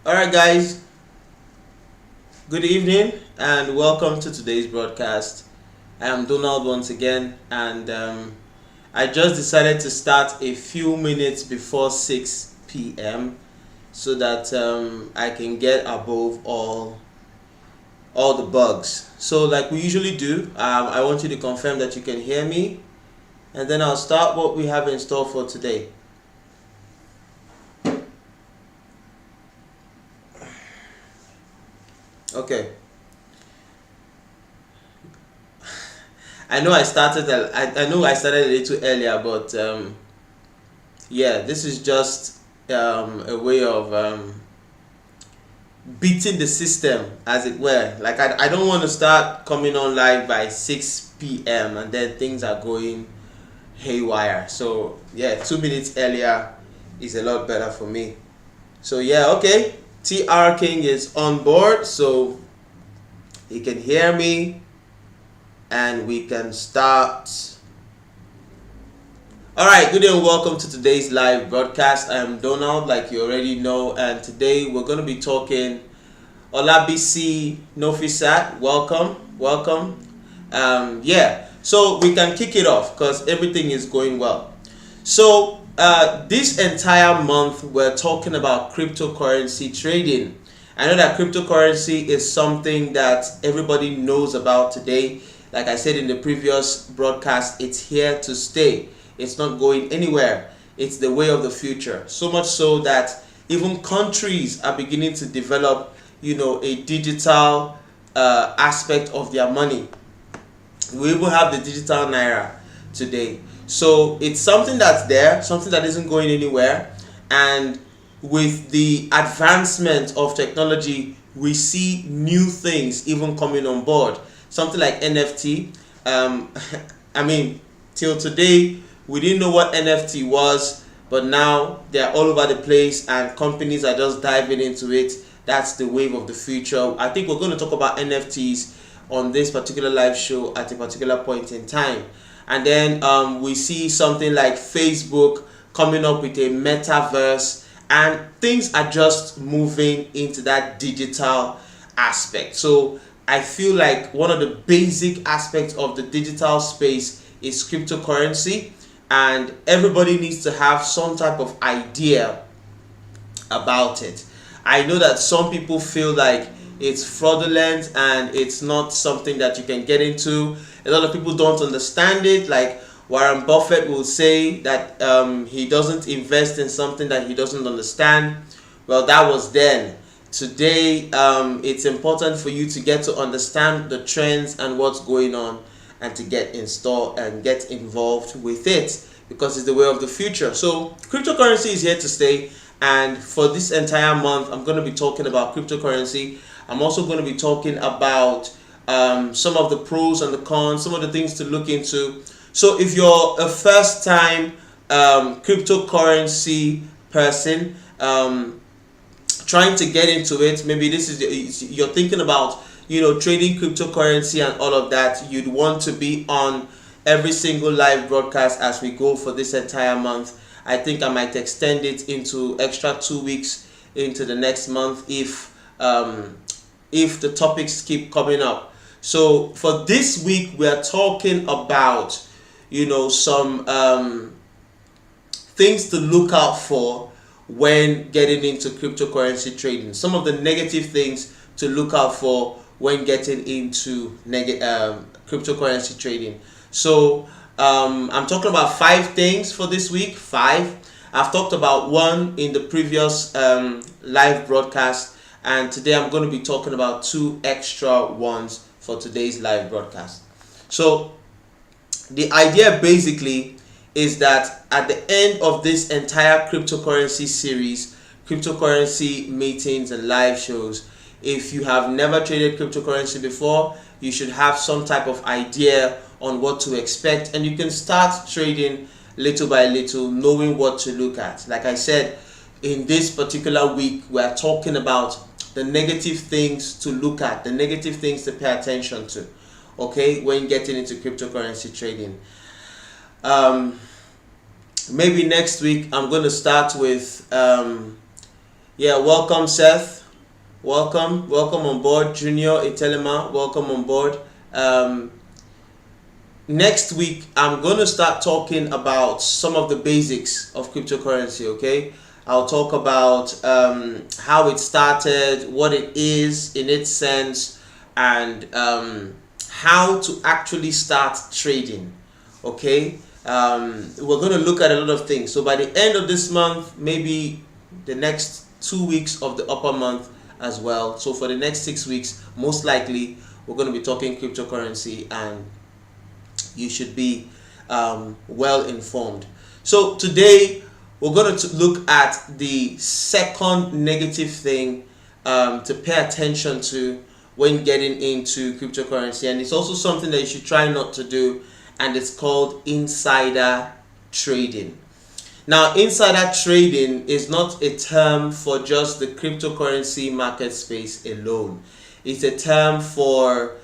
All right, guys, good evening and welcome to today's broadcast. I am Donald once again, and I just decided to start a few minutes before 6 p.m. so that I can get above all the bugs. So, like we usually do, I want you to confirm that you can hear me, and then I'll start what we have in store for today. Okay. I know I started. I know I started a little earlier, but yeah, this is just a way of beating the system, as it were. Like I don't want to start coming on live by 6 p.m. and then things are going haywire. So yeah, 2 minutes earlier is a lot better for me. So yeah, okay. TR King is on board, so he can hear me and we can start. All right, good day and welcome to today's live broadcast. I am Donald, like you already know, and today we're going to be talking Olabisi Nofisat. Welcome. Yeah, so we can kick it off because everything is going well. So this entire month we're talking about cryptocurrency trading. I know that cryptocurrency is something that everybody knows about today. Like I said in the previous broadcast, it's here to stay. It's not going anywhere. It's the way of the future. So much so that even countries are beginning to develop, a digital aspect of their money. We even have the digital naira today. So it's something that's there, something that isn't going anywhere. And with the advancement of technology, we see new things even coming on board. Something like NFT. Till today, we didn't know what NFT was, but now they're all over the place and companies are just diving into it. That's the wave of the future. I think we're going to talk about NFTs on this particular live show at a particular point in time. And then we see something like Facebook coming up with a metaverse, and things are just moving into that digital aspect. So I feel like one of the basic aspects of the digital space is cryptocurrency, and everybody needs to have some type of idea about it. I know that some people feel like it's fraudulent and it's not something that you can get into. A lot of people don't understand it. Like Warren Buffett will say that he doesn't invest in something that he doesn't understand. Well, that was then. Today, it's important for you to get to understand the trends and what's going on, and to get installed and get involved with it, because it's the way of the future. So cryptocurrency is here to stay, and for this entire month I'm going to be talking about cryptocurrency. I'm also going to be talking about some of the pros and the cons, some of the things to look into. So if you're a first time cryptocurrency person, trying to get into it, maybe this is you're thinking about trading cryptocurrency and all of that, you'd want to be on every single live broadcast as we go for this entire month. I think I might extend it into extra 2 weeks into the next month if the topics keep coming up. So for this week we are talking about some things to look out for when getting into cryptocurrency trading. Some of the negative things to look out for when getting into cryptocurrency trading. So I'm talking about 5 things for this week. 5. I've talked about 1 in the previous live broadcast, and today I'm going to be talking about 2 extra ones for today's live broadcast. So the idea basically is that at the end of this entire cryptocurrency series, cryptocurrency meetings and live shows, if you have never traded cryptocurrency before, you should have some type of idea on what to expect, and you can start trading little by little, knowing what to look at. Like I said, in this particular week we are talking about the negative things to look at, the negative things to pay attention to, okay, when getting into cryptocurrency trading. Maybe next week I'm going to start with Yeah, welcome Seth. Welcome on board. Junior Itelema, welcome on board. Um, Next week I'm going to start talking about some of the basics of cryptocurrency. Okay, I'll talk about how it started, what it is in its sense, and how to actually start trading. Okay, we're going to look at a lot of things. So by the end of this month, maybe the next 2 weeks of the upper month as well, so for the next 6 weeks most likely we're going to be talking cryptocurrency, and you should be well informed. So today we're going to look at the second negative thing to pay attention to when getting into cryptocurrency, and it's also something that you should try not to do, and it's called insider trading. Now, insider trading is not a term for just the cryptocurrency market space alone. It's a term for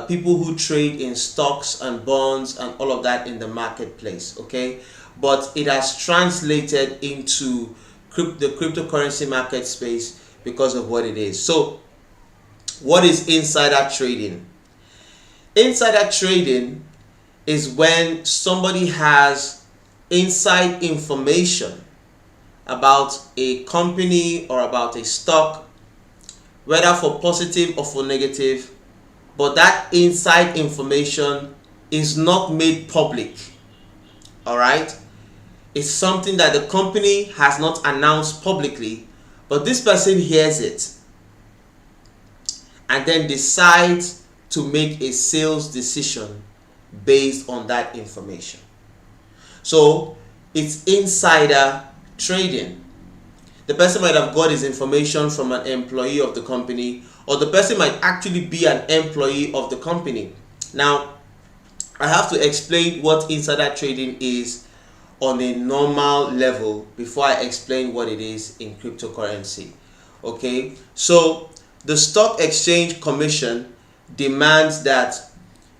people who trade in stocks and bonds and all of that in the marketplace. Okay, but it has translated into the cryptocurrency market space because of what it is. So, what is insider trading? Insider trading is when somebody has inside information about a company or about a stock, whether for positive or for negative, but that inside information is not made public. All right, it's something that the company has not announced publicly, but this person hears it and then decides to make a sales decision based on that information. So it's insider trading. The person might have got his information from an employee of the company, or the person might actually be an employee of the company. Now, I have to explain what insider trading is on a normal level before I explain what it is in cryptocurrency. Okay, so the Stock Exchange Commission demands that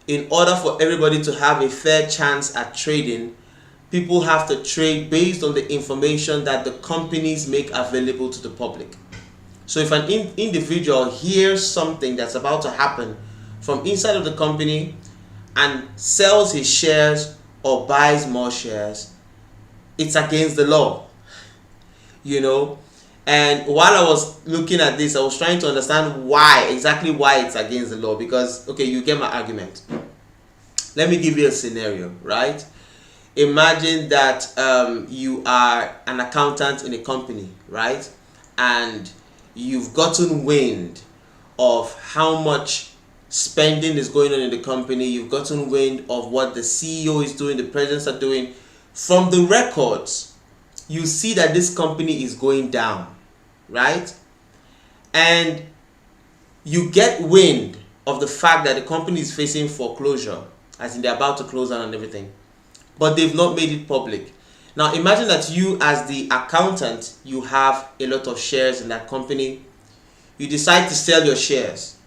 in order for everybody to have a fair chance at trading, people have to trade based on the information that the companies make available to the public. So if an individual hears something that's about to happen from inside of the company and sells his shares or buys more shares, it's against the law, you know. And while I was looking at this, I was trying to understand exactly why it's against the law, because, okay, you get my argument. Let me give you a scenario, right? Imagine that you are an accountant in a company, right? And you've gotten wind of how much spending is going on in the company. You've gotten wind of what the CEO is doing, the presidents are doing. From the records, you see that this company is going down, right? And you get wind of the fact that the company is facing foreclosure, as in they're about to close down and everything, but they've not made it public. Now imagine that you, as the accountant, you have a lot of shares in that company. You decide to sell your shares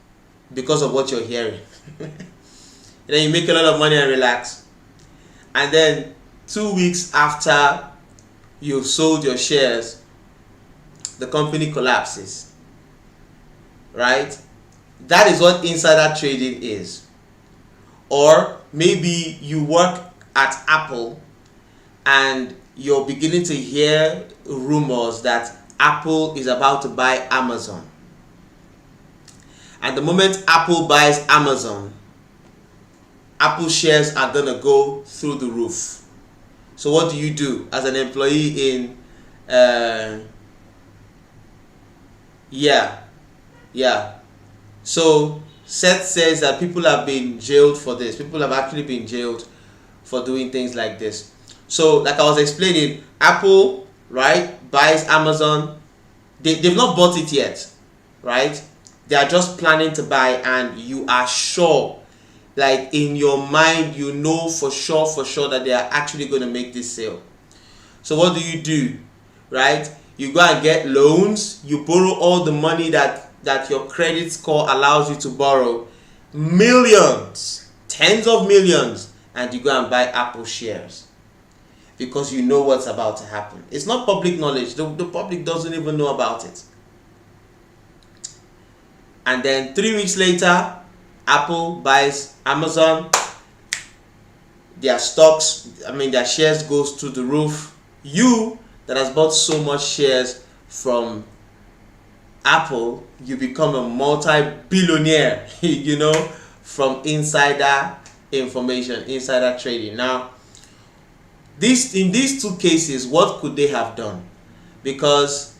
because of what you're hearing. And then you make a lot of money and relax. And then 2 weeks after you've sold your shares, the company collapses. Right? That is what insider trading is. Or maybe you work at Apple and you're beginning to hear rumors that Apple is about to buy Amazon. And the moment Apple buys Amazon, Apple shares are gonna go through the roof. So what do you do as an employee in so Seth says that people have been jailed for this. People have actually been jailed for doing things like this. So like I was explaining, Apple, right, buys Amazon. They've not bought it yet, right? They are just planning to buy, and you are sure, like in your mind, you know for sure that they are actually going to make this sale. So what do? Right? You go and get loans. You borrow all the money that your credit score allows you to borrow, millions, tens of millions, and you go and buy Apple shares. because you know what's about to happen. It's not public knowledge. The public doesn't even know about it. And then 3 weeks later, Apple buys Amazon. Their stocks, their shares goes through the roof. You that has bought so much shares from Apple, you become a multi-billionaire, from insider information, insider trading. Now, in these two cases, what could they have done? Because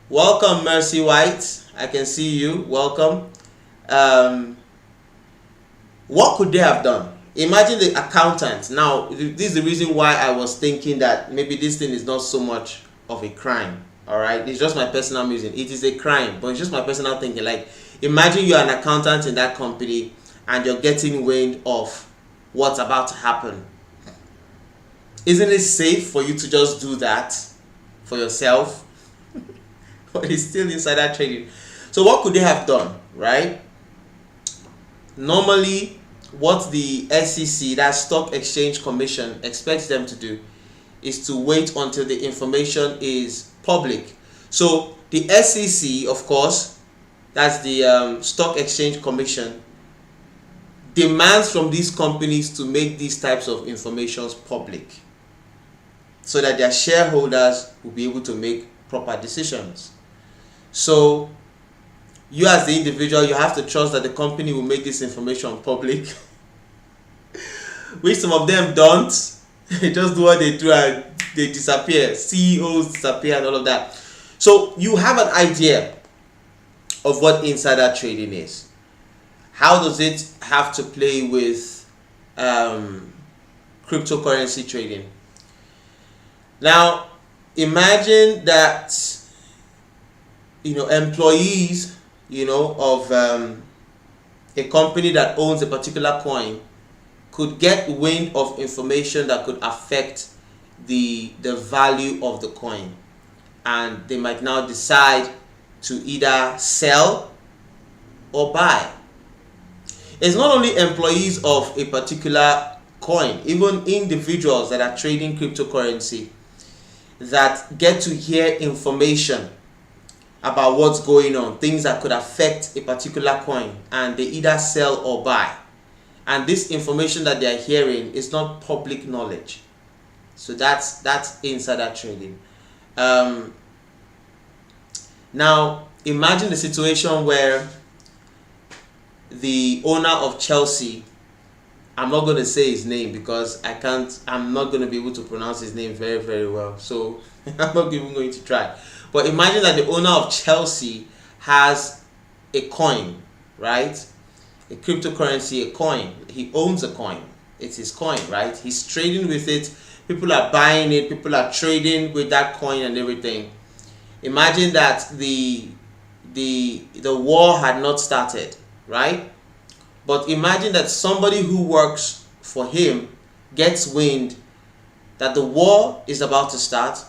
welcome, Mercy White. I can see you. Welcome. What could they have done? Imagine the accountant. Now, this is the reason why I was thinking that maybe this thing is not so much of a crime. All right, it's just my personal musing. It is a crime, but it's just my personal thinking. Like, imagine you're an accountant in that company and you're getting wind of what's about to happen. Isn't it safe for you to just do that for yourself? But it's still insider trading. So what could they have done, right? Normally, what the SEC, that Stock Exchange Commission, expects them to do is to wait until the information is public. So the SEC, of course, that's the Stock Exchange Commission, demands from these companies to make these types of informations public so that their shareholders will be able to make proper decisions. So you as the individual, you have to trust that the company will make this information public, which some of them don't. They just do what they do and they disappear. CEOs disappear and all of that. So you have an idea of what insider trading is. How does it have to play with cryptocurrency trading? Now, imagine that employees of a company that owns a particular coin could get wind of information that could affect the value of the coin, and they might now decide to either sell or buy. It's not only employees of a particular coin, even individuals that are trading cryptocurrency that get to hear information about what's going on, things that could affect a particular coin, and they either sell or buy. And this information that they are hearing is not public knowledge. So that's insider trading. Now, imagine the situation where the owner of Chelsea, I'm not going to say his name because I'm not going to be able to pronounce his name very, very well. So I'm not even going to try. But imagine that the owner of Chelsea has a coin, right? A cryptocurrency, a coin. He owns a coin. It's his coin, right? He's trading with it. People are buying it. People are trading with that coin and everything. Imagine that the war had not started, right? But imagine that somebody who works for him gets wind that the war is about to start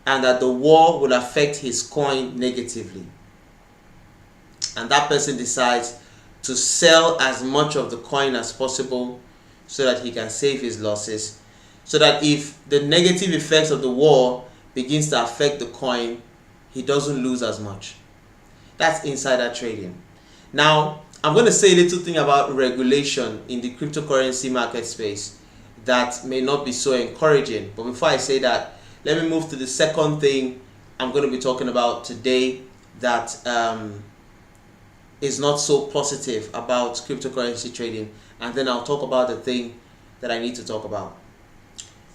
and that the war will affect his coin negatively. And that person decides to sell as much of the coin as possible so that he can save his losses, so that if the negative effects of the war begins to affect the coin, he doesn't lose as much. That's insider trading. Now, I'm going to say a little thing about regulation in the cryptocurrency market space that may not be so encouraging. But before I say that, let me move to the second thing I'm going to be talking about today that is not so positive about cryptocurrency trading. And then I'll talk about the thing that I need to talk about.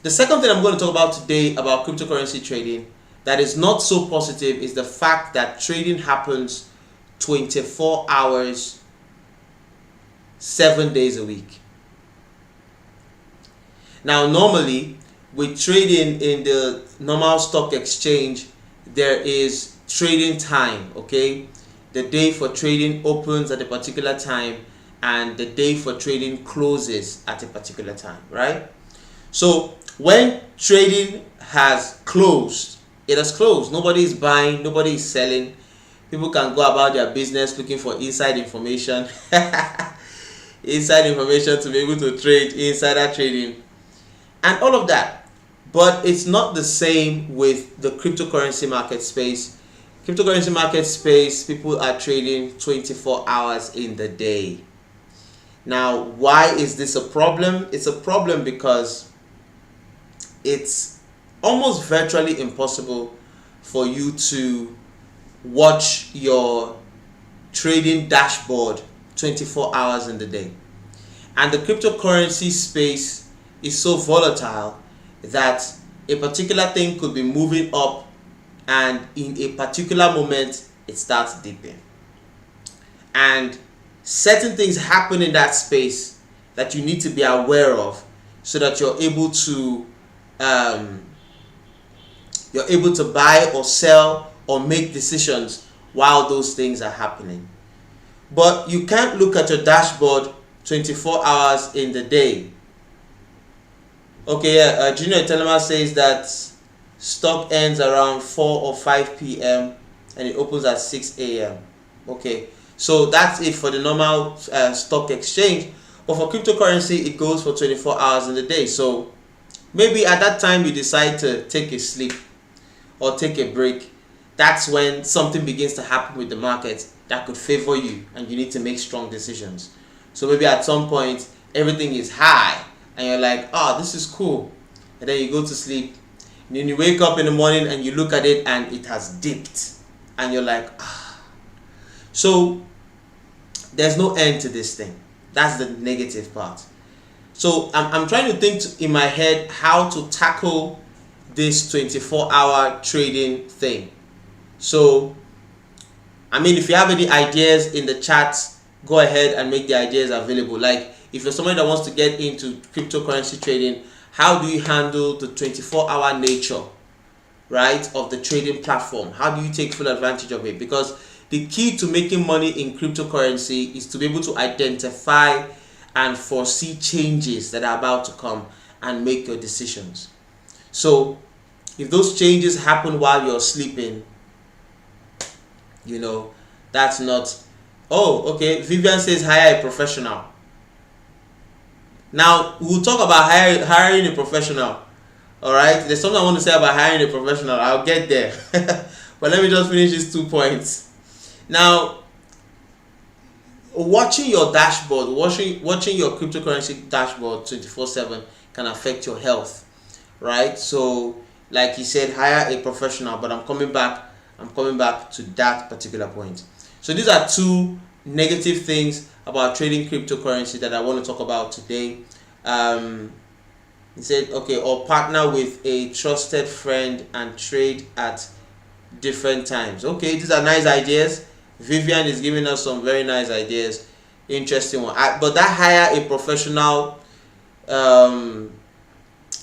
The second thing I'm going to talk about today about cryptocurrency trading that is not so positive is the fact that trading happens 24 hours, 7 days a week. Now, normally, with trading in the normal stock exchange, there is trading time, okay? The day for trading opens at a particular time and the day for trading closes at a particular time, right? So when trading has closed, it has closed. Nobody is buying, nobody is selling. People can go about their business looking for inside information. Inside information to be able to trade, insider trading. and all of that. But it's not the same with the cryptocurrency market space. Cryptocurrency market space, people are trading 24 hours in the day. Now, why is this a problem? It's a problem because it's almost virtually impossible for you to watch your trading dashboard 24 hours in the day. And the cryptocurrency space is so volatile that a particular thing could be moving up, and in a particular moment it starts dipping. And certain things happen in that space that you need to be aware of, so that you're able to buy or sell or make decisions while those things are happening. But you can't look at your dashboard 24 hours in the day. Okay, yeah, Junior Telema says that stock ends around 4 or 5 p.m. and it opens at 6 a.m. Okay, so that's it for the normal stock exchange. But for cryptocurrency, it goes for 24 hours in the day. So maybe at that time you decide to take a sleep or take a break. That's when something begins to happen with the market that could favor you, and you need to make strong decisions. So maybe at some point everything is high and you're like, oh, this is cool, and then you go to sleep, and then you wake up in the morning and you look at it and it has dipped, and you're like, ah. So there's no end to this thing. That's the negative part. So I'm trying to think in my head how to tackle this 24-hour trading thing. So I mean, if you have any ideas in the chat, go ahead and make the ideas available. Like, if you're somebody that wants to get into cryptocurrency trading, how do you handle the 24-hour nature, right, of the trading platform? How do you take full advantage of it? Because the key to making money in cryptocurrency is to be able to identify and foresee changes that are about to come and make your decisions. So if those changes happen while you're sleeping, you know, that's not. Oh, okay. Vivian says hire a professional. Now we'll talk about hiring a professional. All right, there's something I want to say about hiring a professional. I'll get there. But let me just finish these 2 points. Now, watching your dashboard, watching your cryptocurrency dashboard 24/7 can affect your health, right? So, like he said, hire a professional. But I'm coming back to that particular point. So these are 2 negative things about trading cryptocurrency that I want to talk about today. He said, okay, or partner with a trusted friend and trade at different times. Okay, these are nice ideas. Vivian is giving us some very nice ideas. Interesting one. But that hire a professional, I'm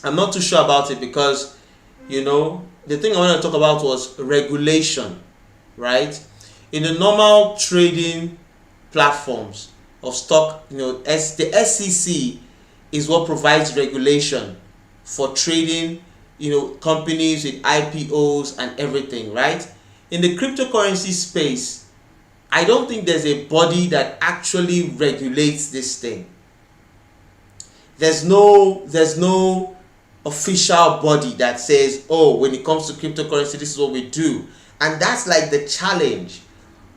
not too sure about it, because, you know, the thing I want to talk about was regulation, right? In the normal trading platforms of stock, you know, the SEC is what provides regulation for trading, you know, companies with IPOs and everything, right? In the cryptocurrency space, I don't think there's a body that actually regulates this thing. There's no official body that says, oh, when it comes to cryptocurrency, this is what we do. And that's like the challenge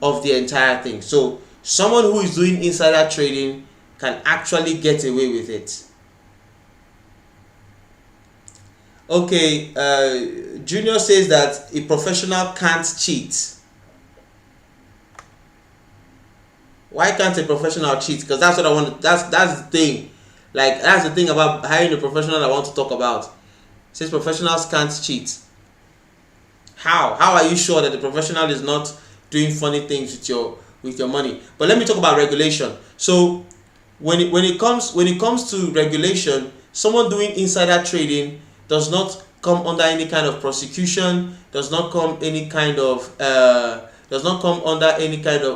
of the entire thing. So someone who is doing insider trading can actually get away with it. Okay, Junior says that a professional can't cheat. Why can't a professional cheat? Because that's what I want. That's the thing. Like, that's the thing about hiring a professional I want to talk about. It says professionals can't cheat. How are you sure that the professional is not doing funny things with your money? But let me talk about regulation. So when it comes to regulation, someone doing insider trading does not come under any kind of prosecution, does not come under any kind of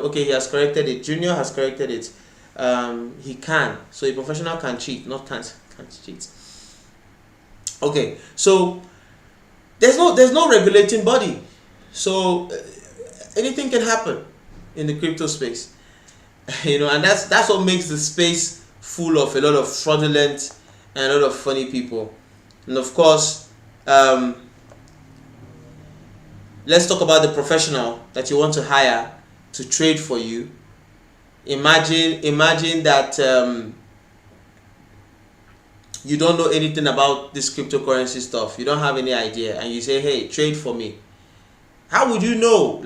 okay, he has corrected it. Junior has corrected it. He can. So a professional can cheat, not can't cheat. Okay, so there's no regulating body. So anything can happen in the crypto space. You know, and that's what makes the space full of a lot of fraudulent and a lot of funny people. And of course, let's talk about the professional that you want to hire to trade for you. Imagine that you don't know anything about this cryptocurrency stuff. You don't have any idea, and you say, "Hey, trade for me." How would you know?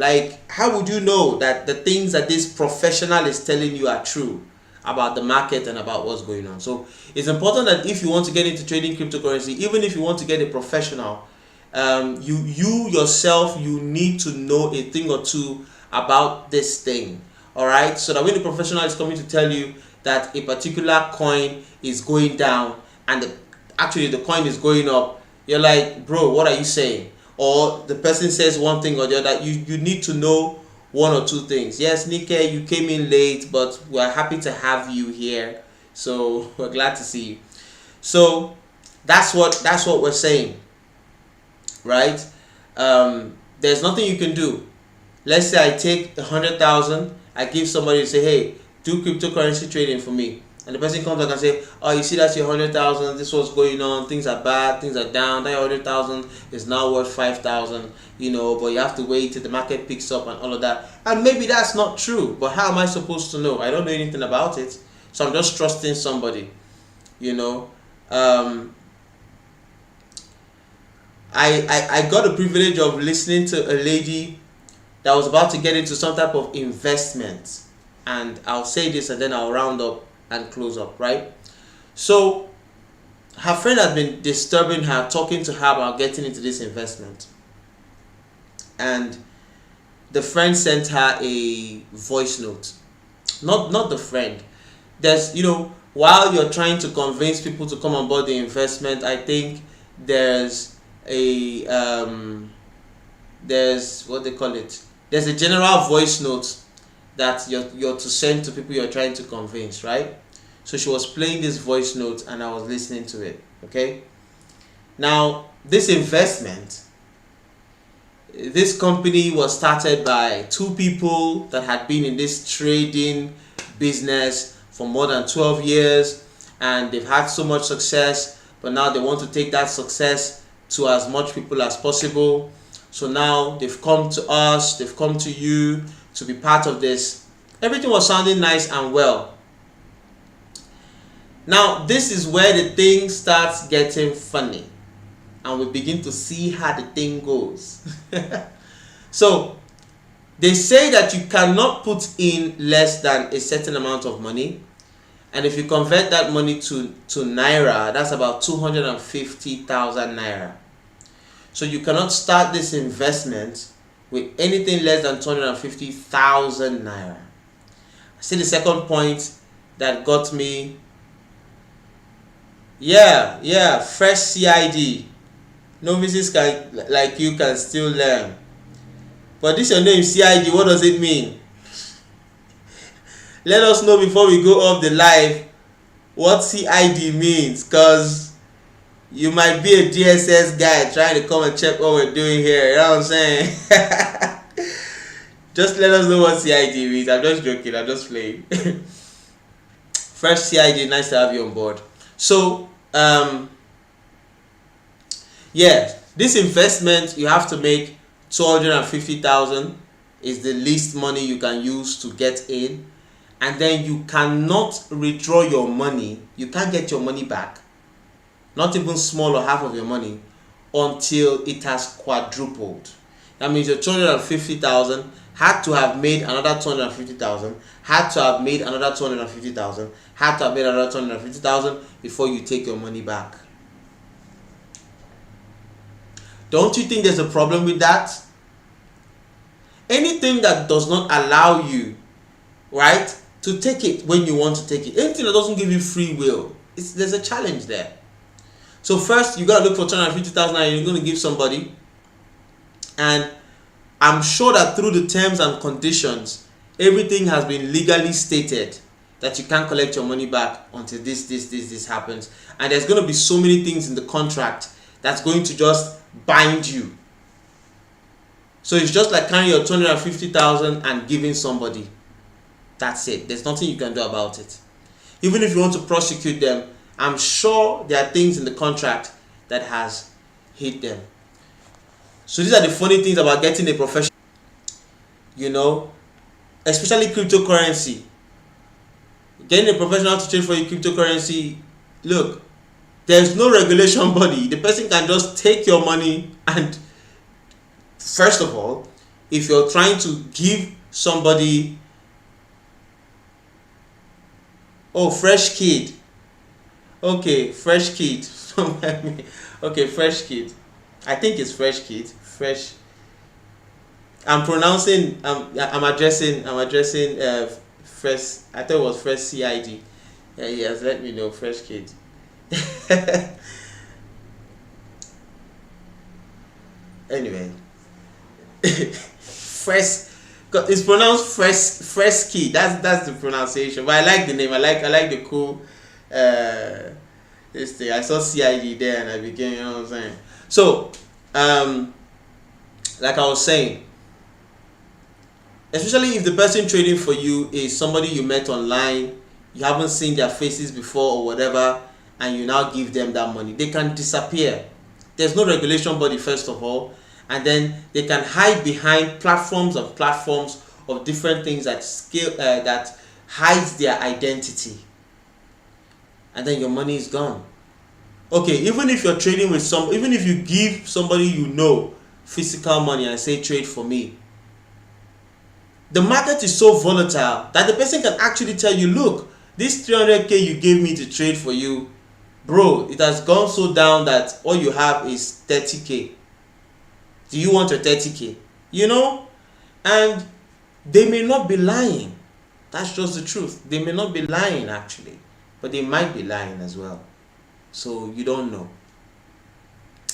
How would you know that the things that this professional is telling you are true about the market and about what's going on? So it's important that if you want to get into trading cryptocurrency, even if you want to get a professional, you yourself, you need to know a thing or two about this thing. All right, so that when the professional is coming to tell you that a particular coin is going down and actually the coin is going up, you're like, bro, what are you saying? Or the person says one thing or the other. You need to know one or two things. Yes, Nike, you came in late, but we're happy to have you here, so we're glad to see you. So that's what we're saying, right? There's nothing you can do. Let's say I take 100,000, I give somebody and say, hey, do cryptocurrency trading for me, and the person comes back and say, oh, you see, that's your 100,000, this was going on, things are bad, things are down, that 100,000 is now worth 5,000, but you have to wait till the market picks up and all of that. And maybe that's not true, but how am I supposed to know? I don't know anything about it, so I'm just trusting somebody. I got the privilege of listening to a lady that was about to get into some type of investment, and I'll say this and then I'll round up and close up, right? So her friend had been disturbing her, talking to her about getting into this investment, and the friend sent her a voice note. Not the friend. There's, while you're trying to convince people to come on board the investment, I think there's what they call it. There's a general voice note that you're to send to people you're trying to convince, right? So she was playing this voice note and I was listening to it. Okay. Now, this investment, this company was started by two people that had been in this trading business for more than 12 years, and they've had so much success, but now they want to take that success to as much people as possible. So now they've come to us, they've come to you to be part of this. Everything was sounding nice and well. Now, this is where the thing starts getting funny, and we begin to see how the thing goes. So they say that you cannot put in less than a certain amount of money, and if you convert that money to naira, that's about 250,000 naira. So you cannot start this investment with anything less than 250,000 naira. I see the second point that got me. Yeah, fresh CID. Novices like you can still learn. But this your name, CID, what does it mean? Let us know before we go off the live what CID means, because you might be a DSS guy trying to come and check what we're doing here. You know what I'm saying? Just let us know what CID means. I'm just joking. I'm just playing. Fresh CID, nice to have you on board. So, this investment, you have to make 250,000 is the least money you can use to get in, and then you cannot withdraw your money. You can't get your money back, not even small or half of your money, until it has quadrupled. That means your 250,000 had to have made another 250,000, had to have made another 250,000, had to have made another 250,000 before you take your money back. Don't you think there's a problem with that? Anything that does not allow you, right, to take it when you want to take it, anything that doesn't give you free will, there's a challenge there. So first, you got to look for 250,000 and you're going to give somebody, and I'm sure that through the terms and conditions, everything has been legally stated that you can't collect your money back until this happens. And there's going to be so many things in the contract that's going to just bind you. So it's just like carrying your 250,000 and giving somebody. That's it. There's nothing you can do about it. Even if you want to prosecute them, I'm sure there are things in the contract that has hit them. So these are the funny things about getting a professional, especially cryptocurrency. Getting a professional to trade for you cryptocurrency, look, there's no regulation body. The person can just take your money. And first of all, if you're trying to give somebody, fresh kid, okay, fresh kid, okay, fresh kid, I think it's fresh kid, fresh. I'm addressing fresh. I thought it was fresh CID. Yeah, he has let me know, fresh kid. Anyway, fresh. It's pronounced fresh kid. That's the pronunciation. But I like the name. I like the cool. This thing. I saw CID there, and I became. You know what I'm saying? So, like I was saying, especially if the person trading for you is somebody you met online, you haven't seen their faces before or whatever, and you now give them that money, they can disappear. There's no regulation body, first of all, and then they can hide behind platforms of different things that hides their identity, and then your money is gone. Okay, even if you're trading with even if you give somebody physical money and say trade for me, the market is so volatile that the person can actually tell you, look, this 300k you gave me to trade for you, bro, it has gone so down that all you have is 30k. Do you want your 30k? And they may not be lying. That's just the truth. They may not be lying actually, but they might be lying as well. So you don't know.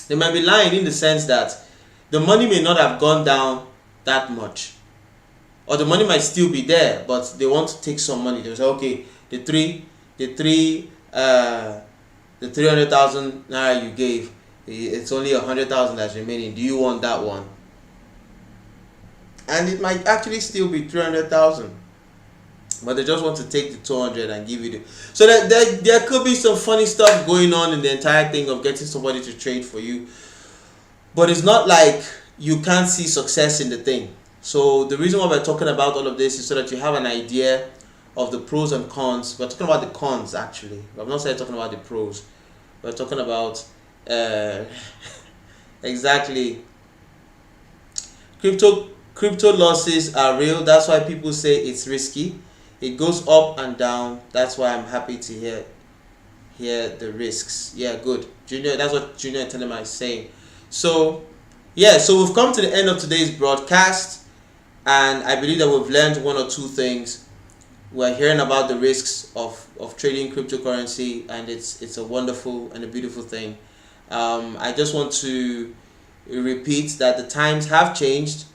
They might be lying in the sense that the money may not have gone down that much, or the money might still be there, but they want to take some money. They'll say, okay, the 300,000 naira you gave, it's only 100,000 that's remaining. Do you want that one? And it might actually still be 300,000, but they just want to take the 200 and give you the. So there could be some funny stuff going on in the entire thing of getting somebody to trade for you, but it's not like you can't see success in the thing. So the reason why we're talking about all of this is so that you have an idea of the pros and cons. We're talking about the cons actually. I've not started talking about the pros. We're talking about exactly. Crypto losses are real. That's why people say it's risky. It goes up and down. That's why I'm happy to hear the risks. Yeah, good. Junior, that's what Junior Telema is saying. So yeah, so we've come to the end of today's broadcast. And I believe that we've learned one or two things. We're hearing about the risks of trading cryptocurrency, and it's a wonderful and a beautiful thing. I just want to repeat that the times have changed.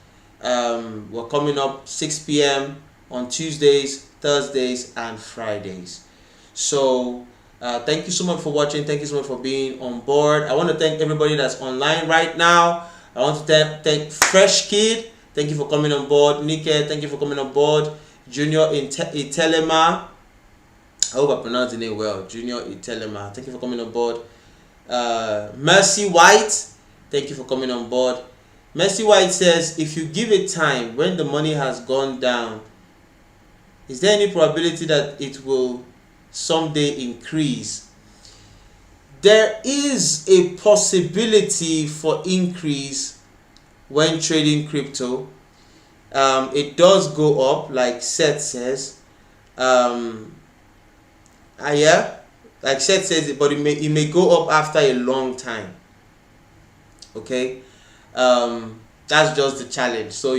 We're coming up 6 p.m. on Tuesdays, Thursdays, and Fridays. So thank you so much for watching. Thank you so much for being on board. I want to thank everybody that's online right now. I want to thank Fresh Kid. Thank you for coming on board. Nike, thank you for coming on board. Junior Itelema. I hope I pronounced the name well. Junior Itelema. Thank you for coming on board. Mercy White. Thank you for coming on board. Mercy White says, if you give it time, when the money has gone down, is there any probability that it will someday increase? There is a possibility for increase when trading crypto. It does go up, like Seth says. Yeah, like Seth says it, but it may go up after a long time. Okay, that's just the challenge. So